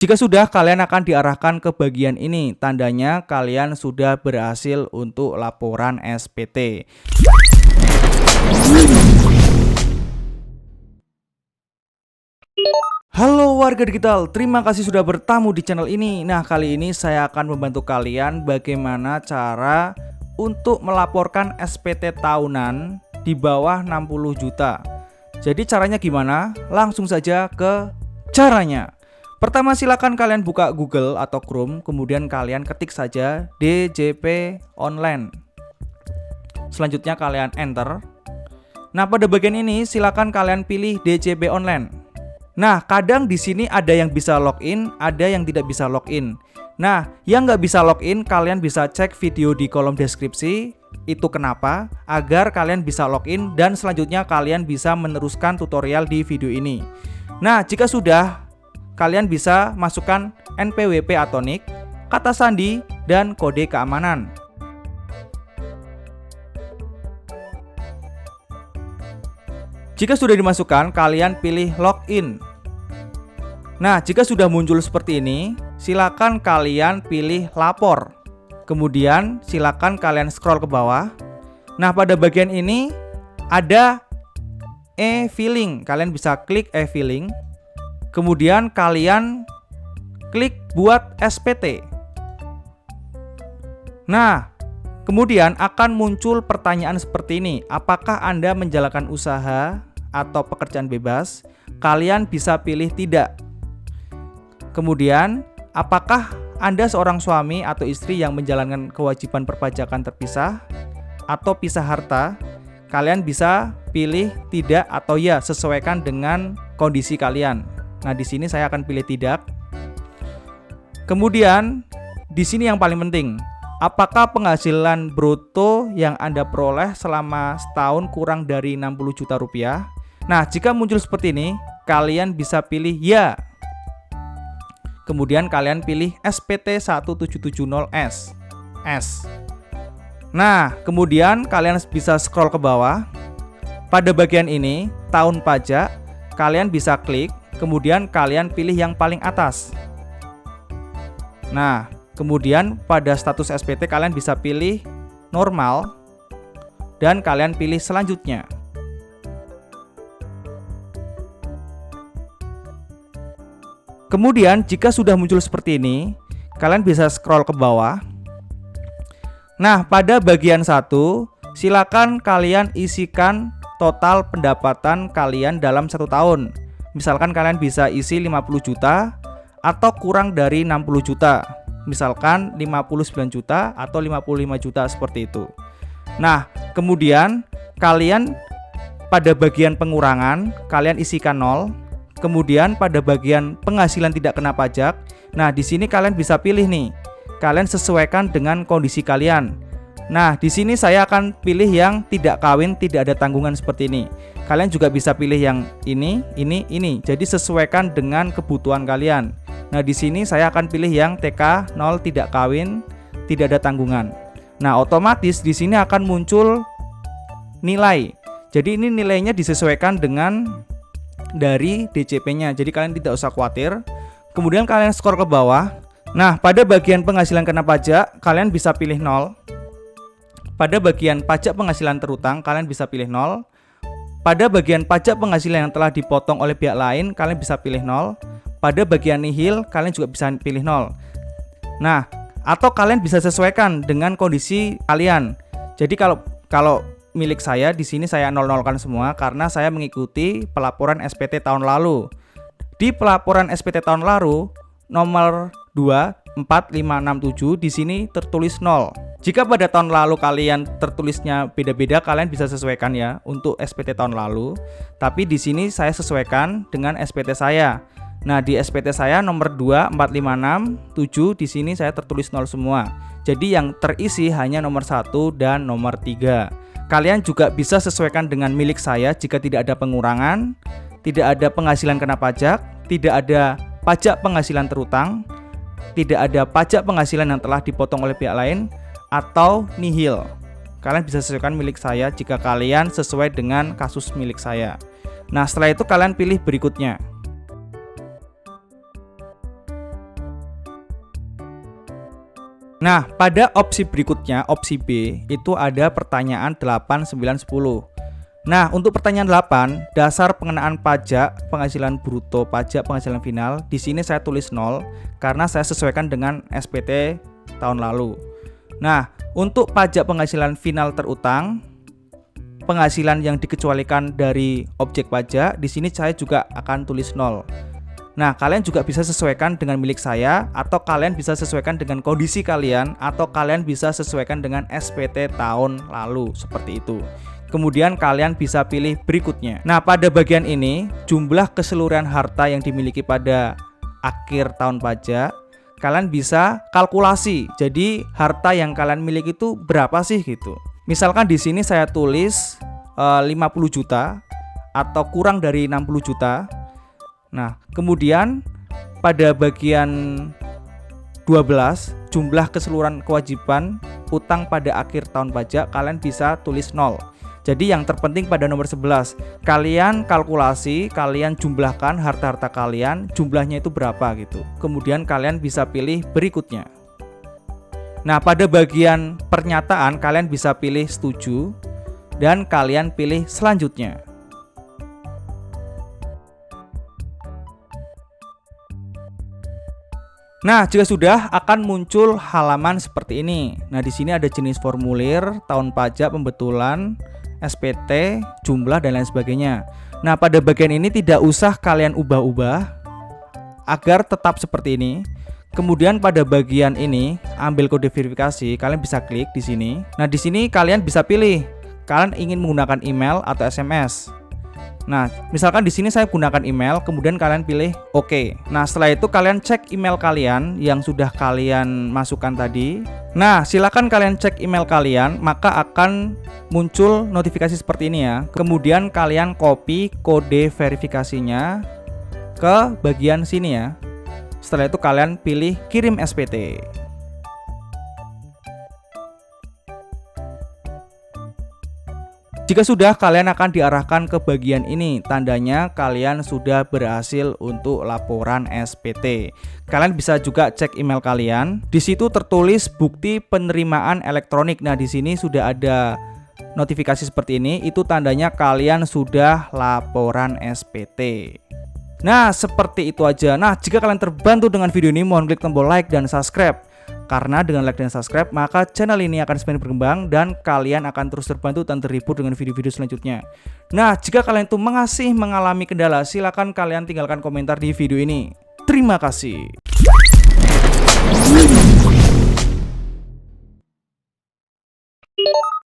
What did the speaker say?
Jika sudah, kalian akan diarahkan ke bagian ini. Tandanya kalian sudah berhasil untuk laporan SPT. Halo warga digital, terima kasih sudah bertamu di channel ini. Nah, kali ini saya akan membantu kalian bagaimana cara untuk melaporkan SPT tahunan di bawah 60 juta. Jadi caranya gimana? Langsung saja ke caranya. Pertama, silakan kalian buka Google atau Chrome, kemudian kalian ketik saja DJP online. Selanjutnya kalian enter. Nah, pada bagian ini silakan kalian pilih DJP online. Nah, kadang di sini ada yang bisa login, ada yang tidak bisa login. Nah, yang nggak bisa login, kalian bisa cek video di kolom deskripsi. Itu kenapa? Agar kalian bisa login dan selanjutnya kalian bisa meneruskan tutorial di video ini. Nah, jika sudah, kalian bisa masukkan NPWP atau NIK, kata sandi, dan kode keamanan. Jika sudah dimasukkan, kalian pilih login. Nah, jika sudah muncul seperti ini, silakan kalian pilih lapor. Kemudian silakan kalian scroll ke bawah. Nah, pada bagian ini ada e-filing. Kalian bisa klik e-filing. Kemudian kalian klik buat SPT. Nah, kemudian akan muncul pertanyaan seperti ini. Apakah Anda menjalankan usaha atau pekerjaan bebas? Kalian bisa pilih tidak. Kemudian, apakah Anda seorang suami atau istri yang menjalankan kewajiban perpajakan terpisah atau pisah harta? Kalian bisa pilih tidak atau ya, sesuaikan dengan kondisi kalian. Nah, di sini saya akan pilih tidak. Kemudian, di sini yang paling penting, apakah penghasilan bruto yang Anda peroleh selama setahun kurang dari 60 juta rupiah? Nah, jika muncul seperti ini, kalian bisa pilih ya. Kemudian kalian pilih SPT 1770S. Nah, kemudian kalian bisa scroll ke bawah. Pada bagian ini, tahun pajak, kalian bisa klik. Kemudian kalian pilih yang paling atas. Nah, kemudian pada status SPT kalian bisa pilih normal dan kalian pilih selanjutnya. Kemudian jika sudah muncul seperti ini, kalian bisa scroll ke bawah. Nah, pada bagian 1, silakan kalian isikan total pendapatan kalian dalam 1 tahun. Misalkan kalian bisa isi 50 juta atau kurang dari 60 juta. Misalkan 59 juta atau 55 juta seperti itu. Nah, kemudian kalian pada bagian pengurangan, kalian isikan 0. Kemudian pada bagian penghasilan tidak kena pajak, nah di sini kalian bisa pilih nih. Kalian sesuaikan dengan kondisi kalian. Nah, di sini saya akan pilih yang tidak kawin, tidak ada tanggungan seperti ini. Kalian juga bisa pilih yang ini. Jadi sesuaikan dengan kebutuhan kalian. Nah, di sini saya akan pilih yang TK 0 tidak kawin, tidak ada tanggungan. Nah, otomatis di sini akan muncul nilai. Jadi ini nilainya disesuaikan dengan dari DJP-nya. Jadi kalian tidak usah khawatir. Kemudian kalian scroll ke bawah. Nah, pada bagian penghasilan kena pajak, kalian bisa pilih 0. Pada bagian pajak penghasilan terutang, kalian bisa pilih 0. Pada bagian pajak penghasilan yang telah dipotong oleh pihak lain, kalian bisa pilih 0. Pada bagian nihil, kalian juga bisa pilih 0. Nah, atau kalian bisa sesuaikan dengan kondisi kalian. Jadi kalau milik saya di sini saya 00-kan semua karena saya mengikuti pelaporan SPT tahun lalu. Di pelaporan SPT tahun lalu nomor 24567 di sini tertulis 0. Jika pada tahun lalu kalian tertulisnya beda-beda, kalian bisa sesuaikan ya untuk SPT tahun lalu. Tapi di sini saya sesuaikan dengan SPT saya. Nah, di SPT saya nomor 24567 di sini saya tertulis 0 semua. Jadi yang terisi hanya nomor 1 dan nomor 3. Kalian juga bisa sesuaikan dengan milik saya jika tidak ada pengurangan, tidak ada penghasilan kena pajak, tidak ada pajak penghasilan terutang, tidak ada pajak penghasilan yang telah dipotong oleh pihak lain, atau nihil. Kalian bisa sesuaikan milik saya jika kalian sesuai dengan kasus milik saya. Nah, setelah itu kalian pilih berikutnya. Nah, pada opsi berikutnya, opsi B, itu ada pertanyaan 8, 9, 10. Nah, untuk pertanyaan 8, dasar pengenaan pajak penghasilan bruto pajak penghasilan final, di sini saya tulis 0 karena saya sesuaikan dengan SPT tahun lalu. Nah, untuk pajak penghasilan final terutang, penghasilan yang dikecualikan dari objek pajak, di sini saya juga akan tulis 0. Nah, kalian juga bisa sesuaikan dengan milik saya, atau kalian bisa sesuaikan dengan kondisi kalian, atau kalian bisa sesuaikan dengan SPT tahun lalu, seperti itu. Kemudian kalian bisa pilih berikutnya. Nah, pada bagian ini, jumlah keseluruhan harta yang dimiliki pada akhir tahun pajak, kalian bisa kalkulasi. Jadi, harta yang kalian miliki itu berapa sih gitu. Misalkan di sini saya tulis 50 juta atau kurang dari 60 juta. Nah, kemudian pada bagian 12, jumlah keseluruhan kewajiban utang pada akhir tahun pajak, kalian bisa tulis 0. Jadi yang terpenting pada nomor 11, kalian kalkulasi, kalian jumlahkan harta-harta kalian, jumlahnya itu berapa gitu. Kemudian kalian bisa pilih berikutnya. Nah, pada bagian pernyataan kalian bisa pilih setuju dan kalian pilih selanjutnya. Nah, jika sudah akan muncul halaman seperti ini. Nah, di sini ada jenis formulir, tahun pajak, pembetulan, SPT, jumlah dan lain sebagainya. Nah, pada bagian ini tidak usah kalian ubah-ubah agar tetap seperti ini. Kemudian pada bagian ini ambil kode verifikasi, kalian bisa klik di sini. Nah, di sini kalian bisa pilih kalian ingin menggunakan email atau SMS. Nah, misalkan di sini saya gunakan email, kemudian kalian pilih OK. Nah, setelah itu kalian cek email kalian yang sudah kalian masukkan tadi. Nah, silakan kalian cek email kalian, maka akan muncul notifikasi seperti ini ya. Kemudian kalian copy kode verifikasinya ke bagian sini ya. Setelah itu kalian pilih kirim SPT. Jika sudah, kalian akan diarahkan ke bagian ini, tandanya kalian sudah berhasil untuk laporan SPT. Kalian bisa juga cek email kalian. Di situ tertulis bukti penerimaan elektronik. Nah, di sini sudah ada notifikasi seperti ini, itu tandanya kalian sudah laporan SPT. Nah, seperti itu aja. Nah, jika kalian terbantu dengan video ini, mohon klik tombol like dan subscribe. Karena dengan like dan subscribe, maka channel ini akan semakin berkembang dan kalian akan terus terbantu dan terhibur dengan video-video selanjutnya. Nah, jika kalian itu mengalami kendala, silakan kalian tinggalkan komentar di video ini. Terima kasih.